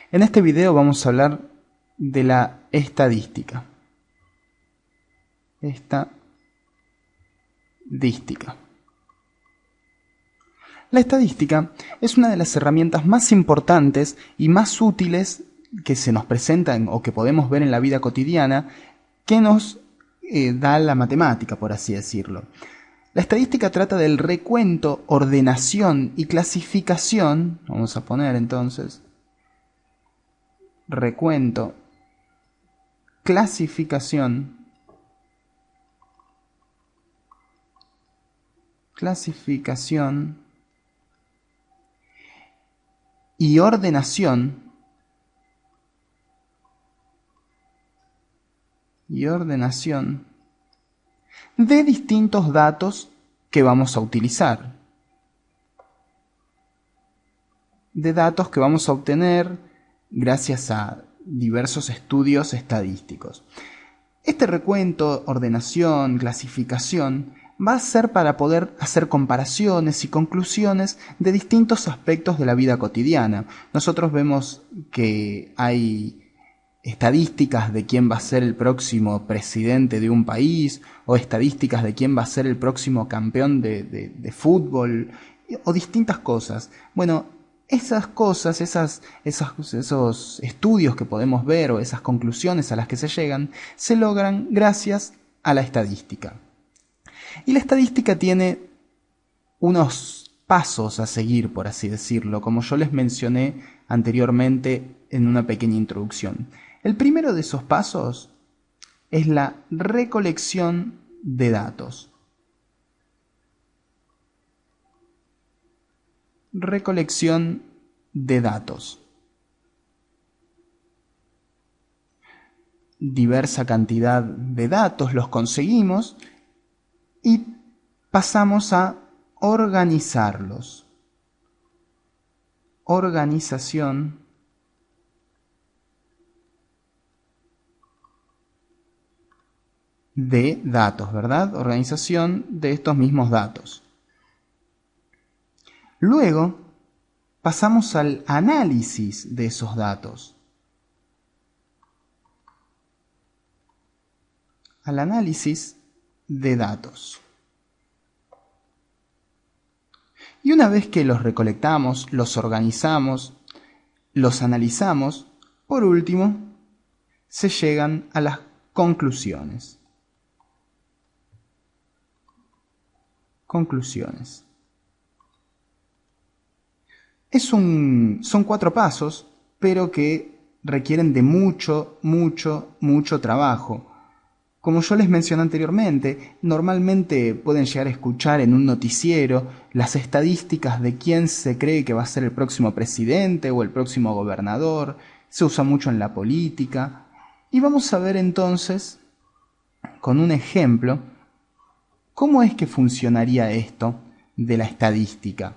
En este video vamos a hablar de la estadística. La estadística es una de las herramientas más importantes y más útiles que se nos presentan o que podemos ver en la vida cotidiana que nos da la matemática, por así decirlo. La estadística trata del recuento, ordenación y clasificación. Vamos a poner entonces recuento, clasificación y ordenación de distintos datos que vamos a utilizar, de datos que vamos a obtener gracias a diversos estudios estadísticos. Este recuento, ordenación, clasificación va a ser para poder hacer comparaciones y conclusiones de distintos aspectos de la vida cotidiana. Nosotros vemos que hay estadísticas de quién va a ser el próximo presidente de un país, o estadísticas de quién va a ser el próximo campeón de fútbol, o distintas cosas. Bueno, esas cosas, esos estudios que podemos ver o esas conclusiones a las que se llegan, se logran gracias a la estadística. Y la estadística tiene unos pasos a seguir, por así decirlo, como yo les mencioné anteriormente en una pequeña introducción. El primero de esos pasos es la recolección de datos. Recolección de datos. Diversa cantidad de datos los conseguimos y pasamos a organizarlos. Organización de datos, ¿verdad? Organización de estos mismos datos. Luego pasamos al análisis de esos datos. Al análisis de datos. Y una vez que los recolectamos, los organizamos, los analizamos, por último, se llegan a las conclusiones. Conclusiones. Son 4 pasos, pero que requieren de mucho trabajo. Como yo les mencioné anteriormente, normalmente pueden llegar a escuchar en un noticiero las estadísticas de quién se cree que va a ser el próximo presidente o el próximo gobernador. Se usa mucho en la política. Y vamos a ver entonces, con un ejemplo, cómo es que funcionaría esto de la estadística.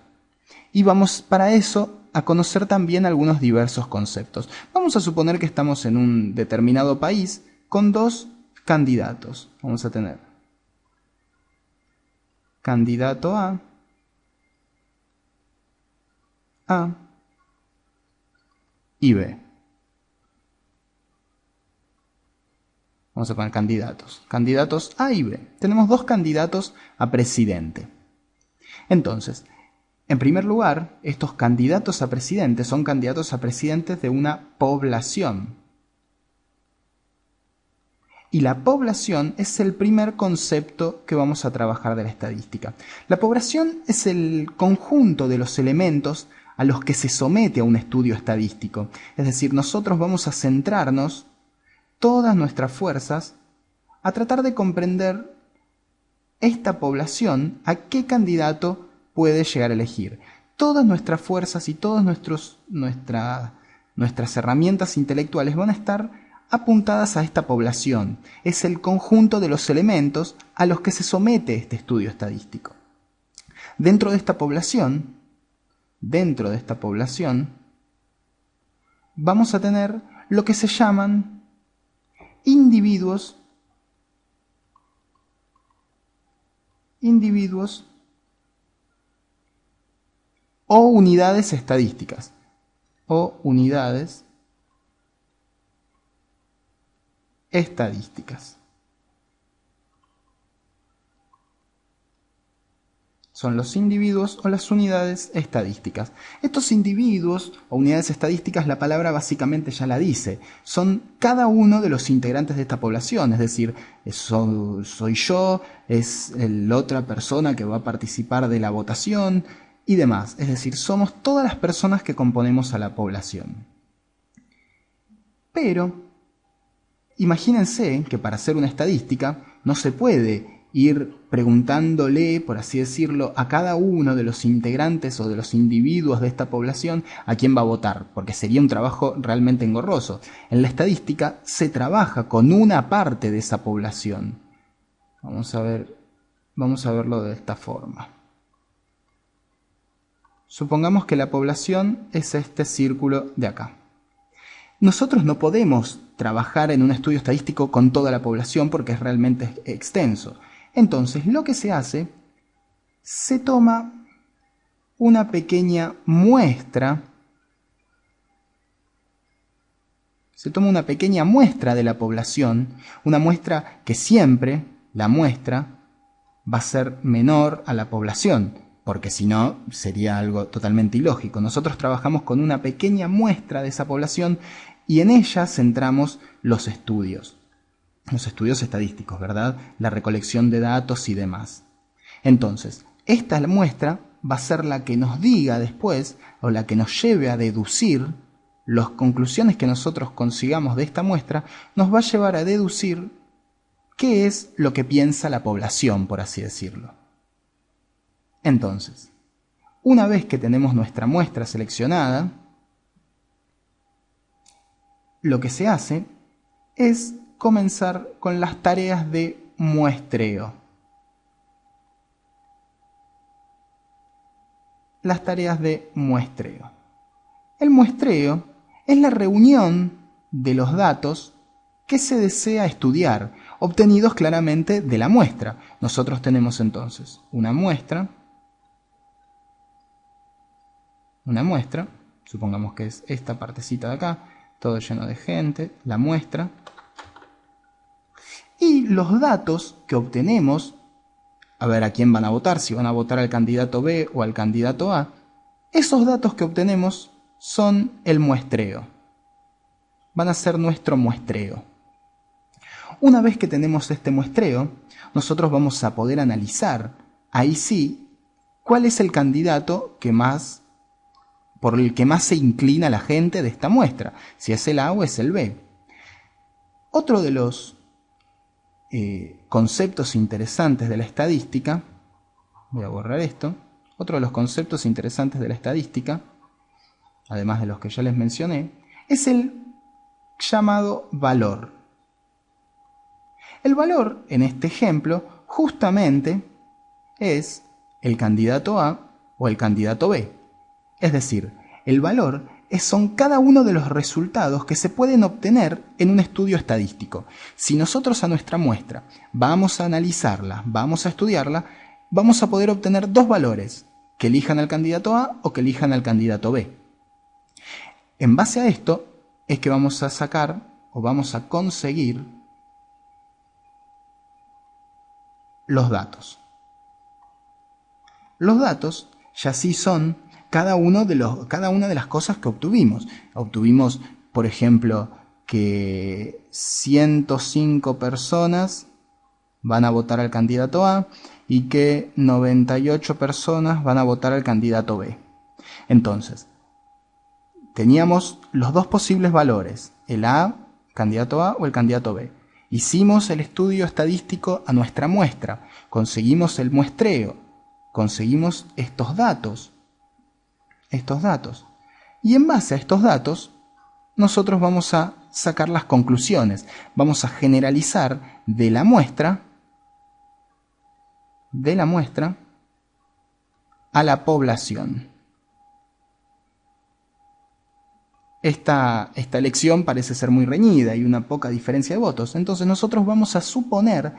Y vamos para eso a conocer también algunos diversos conceptos. Vamos a suponer que estamos en un determinado país con 2 candidatos. Vamos a tener candidato A y B. Vamos a poner candidatos A y B. Tenemos 2 candidatos a presidente. Entonces, en primer lugar, estos candidatos a presidente son candidatos a presidentes de una población. Y la población es el primer concepto que vamos a trabajar de la estadística. La población es el conjunto de los elementos a los que se somete a un estudio estadístico. Es decir, nosotros vamos a centrarnos todas nuestras fuerzas a tratar de comprender esta población, a qué candidato puede llegar a elegir. Todas nuestras fuerzas y todas nuestras herramientas intelectuales van a estar apuntadas a esta población. Es el conjunto de los elementos a los que se somete este estudio estadístico. Dentro de esta población, vamos a tener lo que se llaman individuos o unidades estadísticas. estadísticas. Son los individuos o las unidades estadísticas. Estos individuos o unidades estadísticas, la palabra básicamente ya la dice, son cada uno de los integrantes de esta población, es decir, soy yo, es la otra persona que va a participar de la votación y demás. Es decir, somos todas las personas que componemos a la población. Pero imagínense que para hacer una estadística no se puede ir preguntándole, por así decirlo, a cada uno de los integrantes o de los individuos de esta población a quién va a votar, porque sería un trabajo realmente engorroso. En la estadística se trabaja con una parte de esa población. Vamos a verlo de esta forma. Supongamos que la población es este círculo de acá. Nosotros no podemos trabajar en un estudio estadístico con toda la población porque es realmente extenso. Entonces, lo que se hace, se toma una pequeña muestra, de la población, una muestra que siempre, la muestra, va a ser menor a la población, porque si no, sería algo totalmente ilógico. Nosotros trabajamos con una pequeña muestra de esa población y en ella centramos los estudios estadísticos, ¿verdad? La recolección de datos y demás. Entonces, esta muestra va a ser la que nos diga después, o la que nos lleve a deducir, las conclusiones que nosotros consigamos de esta muestra, nos va a llevar a deducir qué es lo que piensa la población, por así decirlo. Entonces, una vez que tenemos nuestra muestra seleccionada, lo que se hace es comenzar con las tareas de muestreo. Las tareas de muestreo. El muestreo es la reunión de los datos que se desea estudiar, obtenidos claramente de la muestra. Nosotros tenemos entonces una muestra, supongamos que es esta partecita de acá, todo lleno de gente, la muestra. Y los datos que obtenemos, a ver a quién van a votar, si van a votar al candidato B o al candidato A, esos datos que obtenemos son el muestreo. Van a ser nuestro muestreo. Una vez que tenemos este muestreo, nosotros vamos a poder analizar, ahí sí, cuál es el candidato por el que más se inclina la gente de esta muestra, si es el A o es el B. Otro de los conceptos interesantes de la estadística, voy a borrar esto, otro de los conceptos interesantes de la estadística, además de los que ya les mencioné, es el llamado valor. El valor, en este ejemplo, justamente es el candidato A o el candidato B. Es decir, el valor son cada uno de los resultados que se pueden obtener en un estudio estadístico. Si nosotros a nuestra muestra vamos a analizarla, vamos a estudiarla, vamos a poder obtener dos valores, que elijan al candidato A o que elijan al candidato B. En base a esto es que vamos a sacar o vamos a conseguir los datos. Los datos ya sí son cada una de las cosas que obtuvimos. Obtuvimos, por ejemplo, que 105 personas van a votar al candidato A y que 98 personas van a votar al candidato B. Entonces, teníamos los dos posibles valores, el A, candidato A o el candidato B. Hicimos el estudio estadístico a nuestra muestra, conseguimos el muestreo, conseguimos estos datos. Y en base a estos datos, nosotros vamos a sacar las conclusiones. Vamos a generalizar de la muestra a la población. Esta elección parece ser muy reñida y una poca diferencia de votos. Entonces nosotros vamos a suponer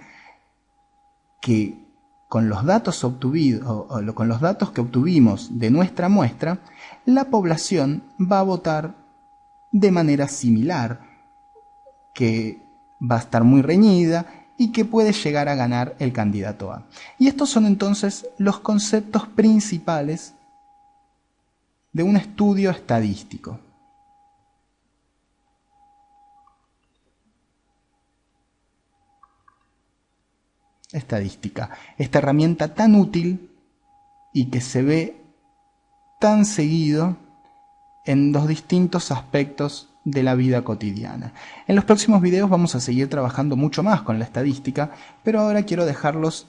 que con los datos con los datos que obtuvimos de nuestra muestra, la población va a votar de manera similar, que va a estar muy reñida y que puede llegar a ganar el candidato A. Y estos son entonces los conceptos principales de un estudio estadístico. Estadística, esta herramienta tan útil y que se ve tan seguido en los distintos aspectos de la vida cotidiana. En los próximos videos vamos a seguir trabajando mucho más con la estadística, pero ahora quiero dejarlos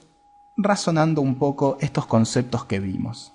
razonando un poco estos conceptos que vimos.